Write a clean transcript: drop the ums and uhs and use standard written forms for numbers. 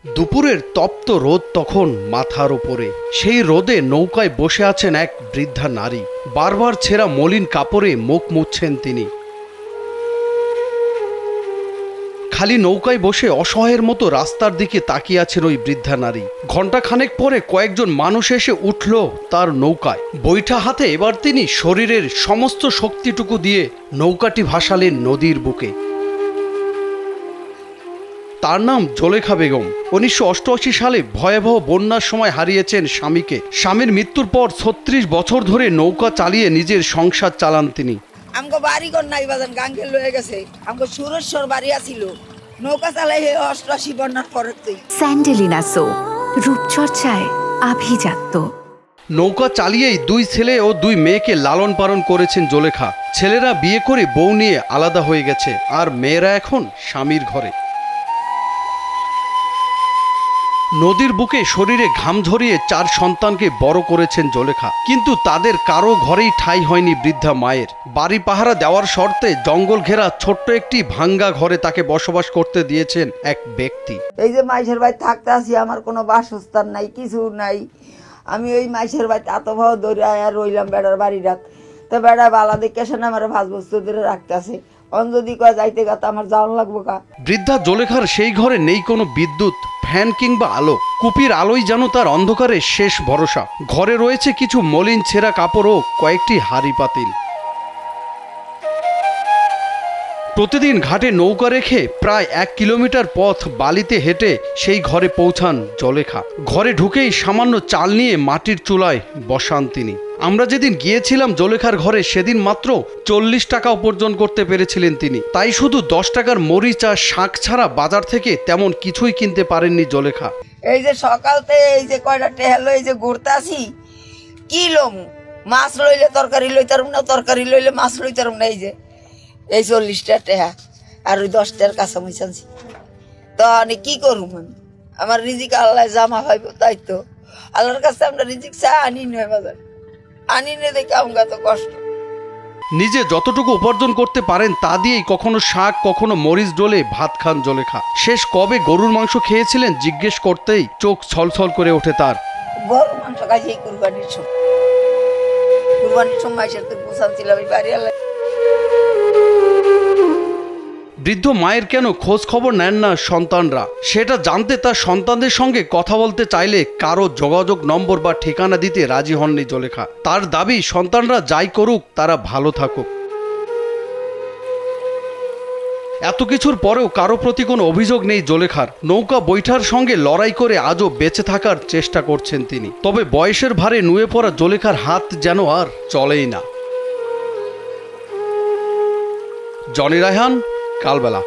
দুপুরের তপ্ত রোদ তখন মাথার উপরে। সেই রোদে নৌকায় বসে আছেন এক বৃদ্ধা নারী। বারবার ছেঁড়া মলিন কাপড়ে মুখ মুছছেন তিনি। খালি নৌকায় বসে অসহায়ের মতো রাস্তার দিকে তাকিয়ে আছেন ওই বৃদ্ধা নারী। ঘণ্টাখানেক পরে কয়েকজন মানুষ এসে উঠল তার নৌকায়। বৈঠা হাতে এবার তিনি শরীরের সমস্ত শক্তিটুকু দিয়ে নৌকাটি ভাসালেন নদীর বুকে। তার নাম জোলেখা বেগম। ১৯৮৮ সালে ভয়াবহ বন্যার সময় হারিয়েছেন স্বামীকে। স্বামীর মৃত্যুর পর ৩৬ বছর ধরে নৌকা চালিয়ে নিজের সংসার চালান তিনি। আমগো বাড়ি ঘর নাই বাজান, গাঙ্গে লয়ে গেছে। আমগো সুরেশ্বর বাড়ি আছিল, নৌকা চালাই ৮৮ বন্যার পরে। স্যান্ডেলিনা সো, রূপচর্চায় আভিজাত্য। নৌকা চালিয়েই ২ ছেলে ও ২ মেয়েকে লালন পালন করেছেন জোলেখা। ছেলেরা বিয়ে করে বউ নিয়ে আলাদা হয়ে গেছে, আর মেয়েরা এখন স্বামীর ঘরে। নদীর বুকে শরীরে ঘাম ঝরিয়ে ৪ সন্তানকে বড় করেছেন জোলেখা। কিন্তু তাদের কারো ঘরেই ঠাঁই হয়নি বৃদ্ধা মায়ের। বাড়ি পাহারা দেওয়ার শর্তে জঙ্গল ঘেরা ছোট্ট একটি ভাঙ্গা ঘরে তাকে বসবাস করতে দিয়েছেন এক ব্যক্তি। এই যে মাইশের বাড়ি থাকতে আসি, আমার কোনো বাসস্থান নাই, কিছু নাই। আমি ওই মাইশের বাড়িতে এত ভাও ধরে আর রইলাম বেড়ার বাড়ি রাখ। তো বেড়া বালা দেখে আসে না, আমার ৫ বছর ধরে রাখতে আসে। অঞ্জদি কয় যাইতে গাতে আমার যাওয়ান লাগবো কা। বৃদ্ধা জোলেখার সেই ঘরে নেই কোনো বিদ্যুৎ, ফ্যান কিংবা আলো। কুপির আলোই যেন তার অন্ধকারের শেষ ভরসা। ঘরে রয়েছে কিছু মলিন ছেঁড়া কাপড় ও কয়েকটি হাঁড়ি পাতিল। প্রতিদিন ঘাটে নৌকা রেখে প্রায় ১ কিলোমিটার পথ বালিতে হেঁটে সেই ঘরে পৌঁছান জোলেখা। ঘরে ঢুকেই সামান্য চাল নিয়ে মাটির চুলায় বসান তিনি। আমরা যেদিন গিয়েছিলাম জোলেখার ঘরে, সেদিন মাত্র ৪০ টাকা উপার্জন করতে পেরেছিলেন তিনি। তাই শুধু ১০ টাকার মরিচ আর শাক ছাড়া বাজার থেকে তেমন কিছুই কিনতে পারেননি জোলেখা। এই যে সকালতে এই যে কয়টা টেহালো এই যে ঘুরতে আসি, কি লোম মাছ লইলে তরকারি লইতারম না, তরকারি লইলে মাছ লইতারম না। এই ৪০টা টেহা আর ওই ১০ টাকার কাঁচামরিচ আনছি। তো আমি কি করুম? আমার রিজিক আল্লাহ জামা পাইব, তাই তো আল্লাহর কাছে আমরা রিজিক চা আনি নয় বাজার, আনি নে দেখে আমরা তো কষ্ট। নিজে যতটুকু উপার্জন করতে পারেন তা দিয়েই কখনো শাক, কখনো মরিচ ডলে ভাত খান জোলেখা। শেষ কবে গরুর মাংস খেয়েছিলেন জিজ্ঞেস করতেই চোখ ছলছল করে ওঠে তার। গরুর মাংস খাইছি কুরবানির সময়। কুরবানির সময় সাথে পোষাচ্ছিলাম বাড়ি। বৃদ্ধ মায়ের কেন খোঁজ খবর নেন না সন্তানরা, সেটা জানতে তার সন্তানদের সঙ্গে কথা বলতে চাইলে কারো যোগাযোগ নম্বর বা ঠিকানা দিতে রাজি হননি জোলেখা। তার দাবি সন্তানরা যাই করুক, তারা ভালো থাকুক। এত কিছুর পরেও কারো প্রতি কোনো অভিযোগ নেই জোলেখার। নৌকা বৈঠার সঙ্গে লড়াই করে আজও বেঁচে থাকার চেষ্টা করছেন তিনি। তবে বয়সের ভারে নুয়ে পড়া জোলেখার হাত যেন আর চলেই না। জনি রায়হান, কালবেলা।